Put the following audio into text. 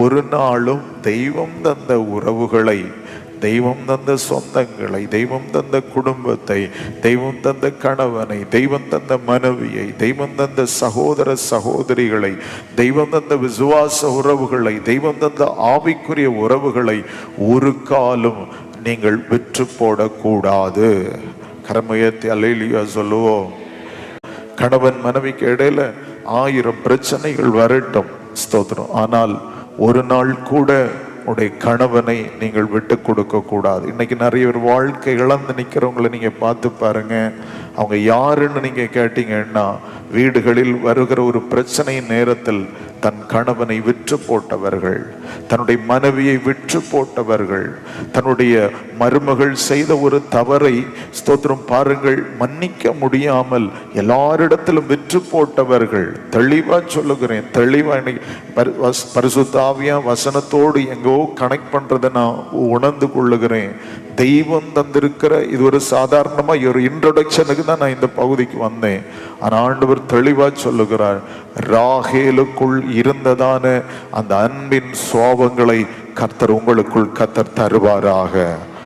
ஒரு நாளும் தெய்வம் தந்த உறவுகளை, தெய்வம் தந்த சொந்தங்களை, தெய்வம் தந்த குடும்பத்தை, தெய்வம் தந்த கணவனை, தெய்வம் தந்த மனைவியை, தெய்வம் தந்த சகோதர சகோதரிகளை, தெய்வம் தந்த விசுவாச உறவுகளை, தெய்வம் தந்த ஆவிக்குரிய உறவுகளை ஒரு காலம் நீங்கள் விற்று போடக்கூடாது. கரமுயர்த்தி அல்லேலூயா சொல்லுவோம். கணவன் மனைவிக்கு இடையில 1000 பிரச்சனைகள் வரட்டும், ஸ்தோத்திரம். ஆனால் ஒரு நாள் கூட உடைய கணவனை நீங்கள் விட்டு கொடுக்க கூடாது. இன்னைக்கு நிறைய ஒரு வாழ்க்கை இழந்து நிக்கிறவங்களை நீங்க பார்த்து பாருங்க. அவங்க யாருன்னு நீங்க கேட்டீங்கன்னா, வீடுகளில் வருகிற ஒரு பிரச்சனை நேரத்தில் தன் கணவனை விற்று போட்டவர்கள், தன்னுடைய மனைவியை விற்று போட்டவர்கள், தன்னுடைய மருமகள் செய்த ஒரு தவறை, ஸ்தோத்திரம் பாருங்கள், மன்னிக்க முடியாமல் எல்லாரிடத்திலும் விற்று போட்டவர்கள். தெளிவா சொல்லுகிறேன், தெளிவா பரிசுத்த ஆவியா வசனத்தோடு எங்கோ கனெக்ட் பண்றதை நான் உணர்ந்து கொள்ளுகிறேன். தெய்வம் தந்திருக்கிற இது ஒரு சாதாரணமா ஒரு இன்ட்ரோடக்ஷனுக்கு தான் நான் இந்த பகுதிக்கு வந்தேன். ஆனா ஆண்டவர் தெளிவா சொல்லுகிறார், ராகேலுக்குள் இருந்ததான அந்த அன்பின் சுவாபங்களை கர்த்தர் உங்களுக்குள் கர்த்தர் தருவாராக.